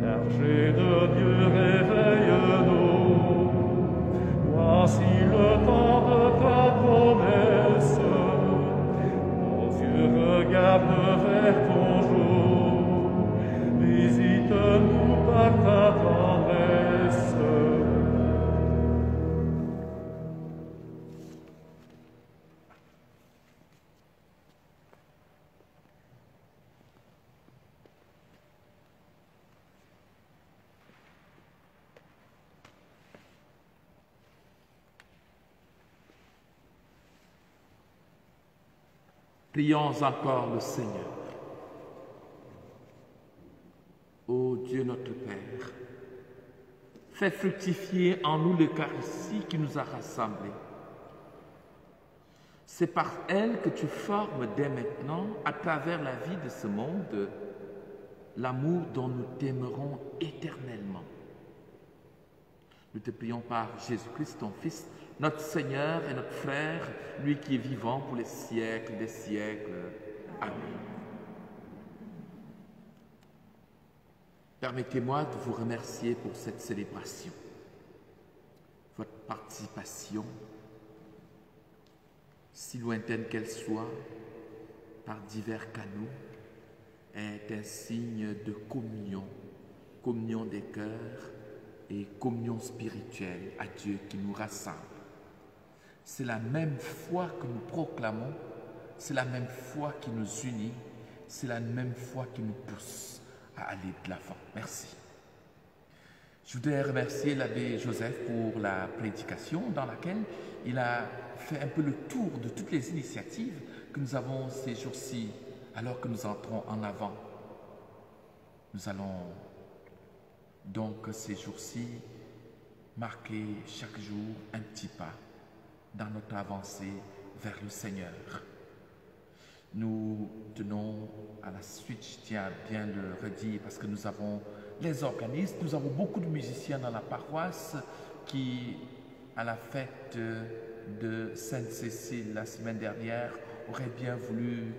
Berger de Dieu Prions encore le Seigneur. Ô Dieu notre Père, fais fructifier en nous l'Eucharistie qui nous a rassemblés. C'est par elle que tu formes dès maintenant, à travers la vie de ce monde, l'amour dont nous t'aimerons éternellement. Nous te prions par Jésus-Christ, ton Fils, notre Seigneur et notre Frère, lui qui est vivant pour les siècles des siècles. Amen. Permettez-moi de vous remercier pour cette célébration. Votre participation, si lointaine qu'elle soit, par divers canaux, est un signe de communion, communion des cœurs et communion spirituelle à Dieu qui nous rassemble. C'est la même foi que nous proclamons, c'est la même foi qui nous unit, c'est la même foi qui nous pousse à aller de l'avant. Merci. Je voudrais remercier l'abbé Joseph pour la prédication dans laquelle il a fait un peu le tour de toutes les initiatives que nous avons ces jours-ci alors que nous entrons en avant. Nous allons donc ces jours-ci marquer chaque jour un petit pas dans notre avancée vers le Seigneur. Nous tenons à la suite, je tiens à bien le redire, parce que nous avons les organistes, nous avons beaucoup de musiciens dans la paroisse qui, à la fête de Sainte-Cécile la semaine dernière, auraient bien voulu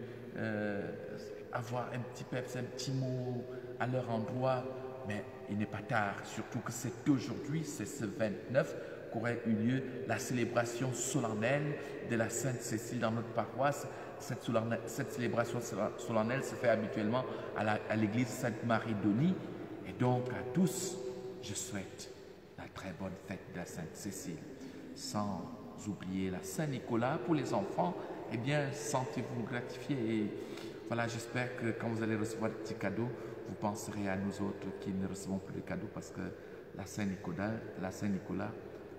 avoir un petit peps, un petit mot à leur endroit, mais il n'est pas tard, surtout que c'est aujourd'hui, c'est ce 29, qu'aurait eu lieu la célébration solennelle de la Sainte-Cécile dans notre paroisse. Cette célébration solennelle se fait habituellement à l'église Sainte-Marie-Denis. Et donc à tous, je souhaite la très bonne fête de la Sainte-Cécile. Sans oublier la Saint-Nicolas pour les enfants, eh bien, sentez-vous gratifiés. Et voilà, j'espère que quand vous allez recevoir des petits cadeaux, vous penserez à nous autres qui ne recevons plus de cadeaux parce que la Saint-Nicolas,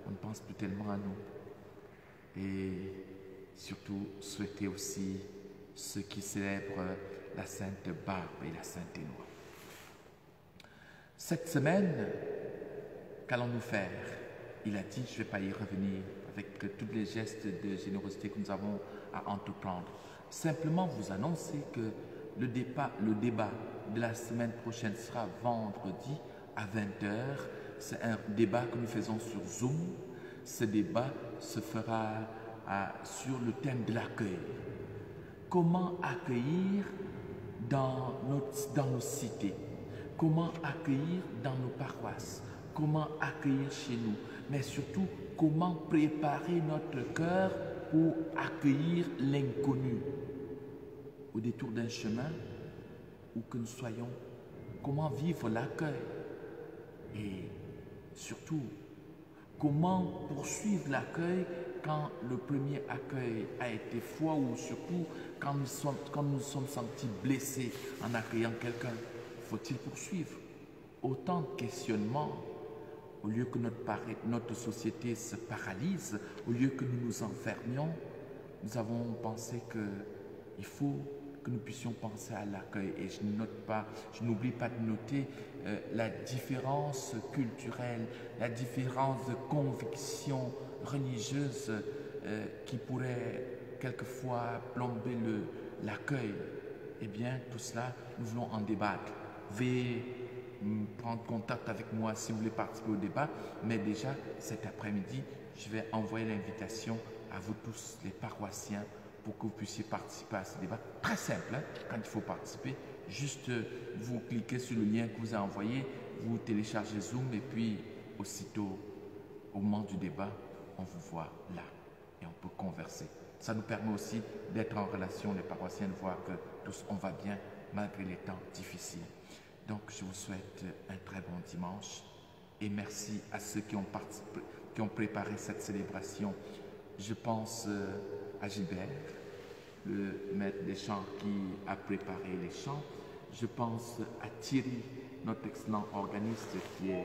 on ne pense plus tellement à nous. Et surtout, souhaitez aussi ceux qui célèbrent la Sainte Barbe et la Sainte Éloi. Cette semaine, qu'allons-nous faire? Il a dit, je ne vais pas y revenir avec tous les gestes de générosité que nous avons à entreprendre. Simplement vous annoncer que le débat de la semaine prochaine sera vendredi à 20h. C'est un débat que nous faisons sur Zoom. Ce débat se fera sur le thème de l'accueil. Comment accueillir dans nos cités? Comment accueillir dans nos paroisses? Comment accueillir chez nous? Mais surtout, comment préparer notre cœur pour accueillir l'inconnu? Au détour d'un chemin, où que nous soyons, comment vivre l'accueil? Et surtout, comment poursuivre l'accueil quand le premier accueil a été froid ou surtout quand nous nous sommes sentis blessés en accueillant quelqu'un? Faut-il poursuivre? Autant de questionnements. Au lieu que notre société se paralyse, au lieu que nous nous enfermions, nous avons pensé qu'il faut que nous puissions penser à l'accueil. Et je n'oublie pas de noter la différence culturelle, la différence de conviction religieuse qui pourrait quelquefois plomber l'accueil. Eh bien, tout cela, nous voulons en débattre. Veuillez prendre contact avec moi si vous voulez participer au débat, mais déjà cet après-midi, je vais envoyer l'invitation à vous tous, les paroissiens, pour que vous puissiez participer à ce débat. Très simple, hein, quand il faut participer, juste vous cliquez sur le lien que vous avez envoyé, vous téléchargez Zoom et puis aussitôt, au moment du débat, on vous voit là et on peut converser. Ça nous permet aussi d'être en relation, les paroissiens, de voir que tous on va bien malgré les temps difficiles. Donc, je vous souhaite un très bon dimanche et merci à ceux qui ont préparé cette célébration. Je pense à Gilbert, le maître des chants qui a préparé les chants. Je pense à Thierry, notre excellent organiste qui est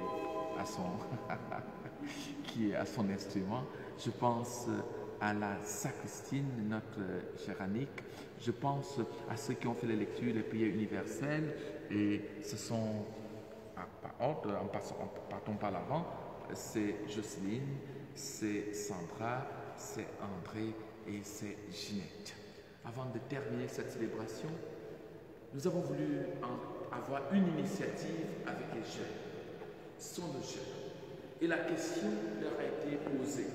à son instrument. Je pense à la sacristie, notre chère Annick. Je pense à ceux qui ont fait les lectures des prières universelles, et ce sont, par ordre, en partons par l'avant, c'est Jocelyne, c'est Sandra, c'est André et c'est Ginette. Avant de terminer cette célébration, nous avons voulu avoir une initiative avec les jeunes. Ce sont nos jeunes. Et la question leur a été posée.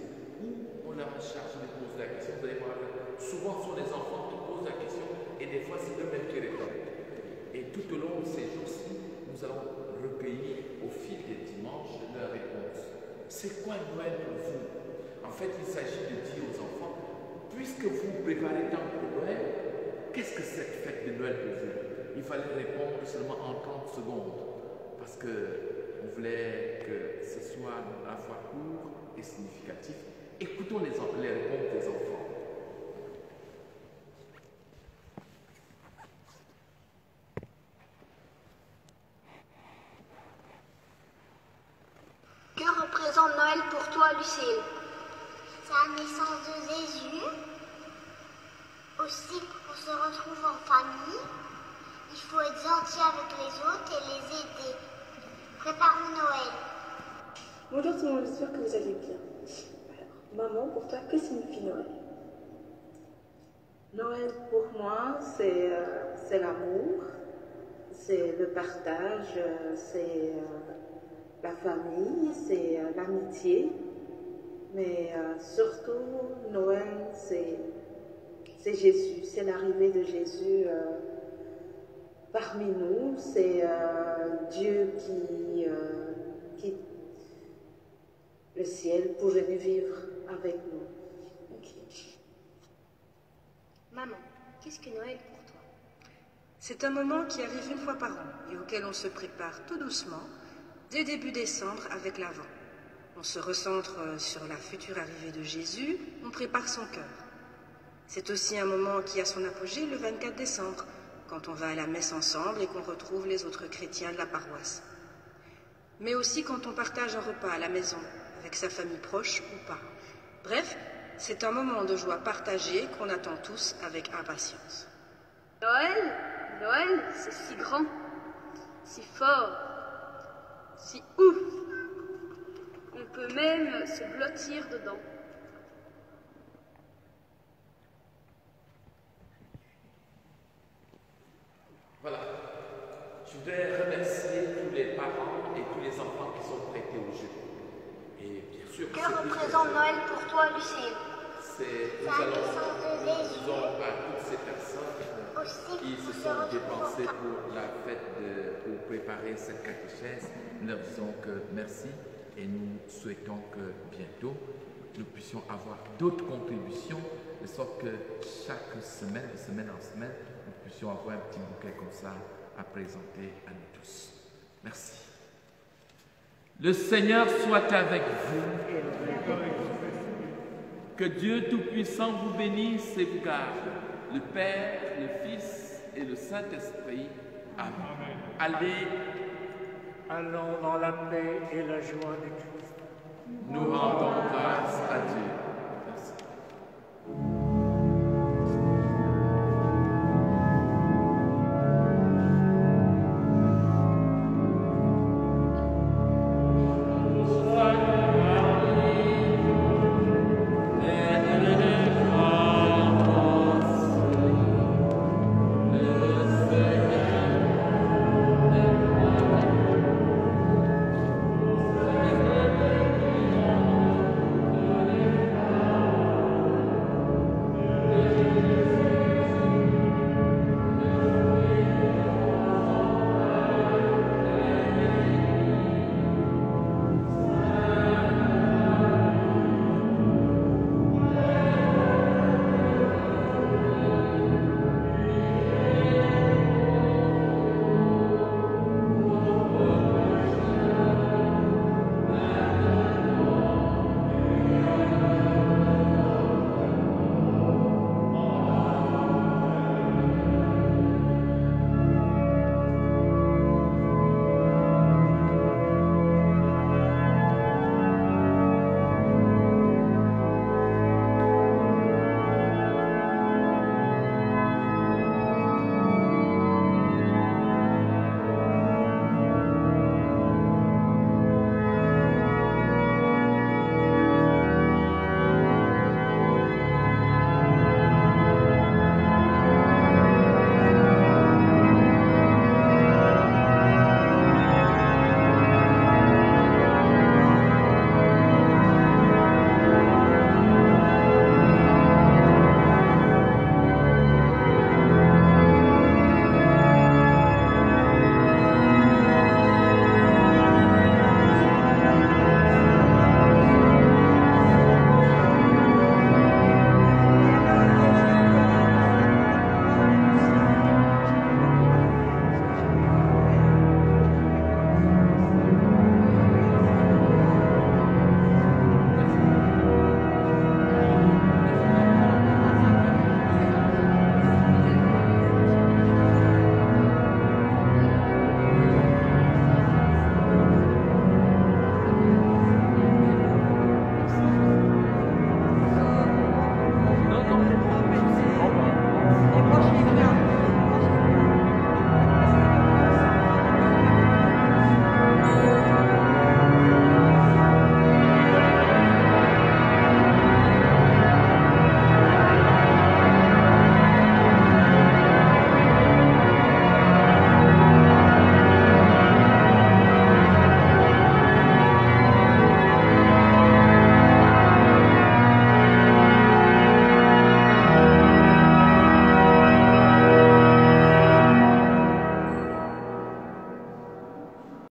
Ou on leur a chargé de poser la question. Vous allez voir, souvent ce sont les enfants qui posent la question et des fois c'est eux-mêmes qui répondent. Et tout au long de ces jours-ci, nous allons recueillir au fil des dimanches leurs réponses. C'est quoi Noël pour vous? En fait, il s'agit de dire aux enfants, puisque vous préparez tant pour Noël, qu'est-ce que cette fête de Noël pour vous? Il fallait répondre seulement en 30 secondes, parce qu'on voulait que ce soit à la fois court et significatif. Écoutons les réponses des enfants. Que représente Noël pour toi, Lucille? C'est la naissance de Jésus. Aussi, on se retrouve en famille. Il faut être gentil avec les autres et les aider. Préparons Noël. Bonjour tout le monde, j'espère que vous allez bien. Alors, maman, pour toi, que signifie Noël? Noël, pour moi, c'est l'amour, c'est le partage, c'est la famille, c'est l'amitié. Mais surtout, Noël, c'est Jésus, c'est l'arrivée de Jésus parmi nous, c'est Dieu qui quitte le ciel pour venir vivre avec nous. Okay. Maman, qu'est-ce que Noël pour toi? C'est un moment qui arrive une fois par an et auquel on se prépare tout doucement dès début décembre avec l'Avent. On se recentre sur la future arrivée de Jésus, on prépare son cœur. C'est aussi un moment qui a son apogée le 24 décembre, quand on va à la messe ensemble et qu'on retrouve les autres chrétiens de la paroisse. Mais aussi quand on partage un repas à la maison, avec sa famille proche ou pas. Bref, c'est un moment de joie partagée qu'on attend tous avec impatience. Noël, c'est si grand, si fort, si ouf. On peut même se blottir dedans. Voilà. Je voudrais remercier tous les parents et tous les enfants qui sont prêtés au jeu. Et bien sûr, que représente Noël pour toi, Lucille? Nous allons à toutes ces personnes qui se sont dépensées pour la fête, pour préparer cette catéchèse. Nous leur disons que merci et nous souhaitons que bientôt nous puissions avoir d'autres contributions, de sorte que chaque semaine, de semaine en semaine, nous puissions avoir un petit bouquet comme ça à présenter à nous tous. Merci. Le Seigneur soit avec vous. Que Dieu Tout-Puissant vous bénisse et vous garde, le Père, le Fils et le Saint-Esprit. Amen. Allons dans la paix et la joie du Christ. Nous rendons grâce à Dieu.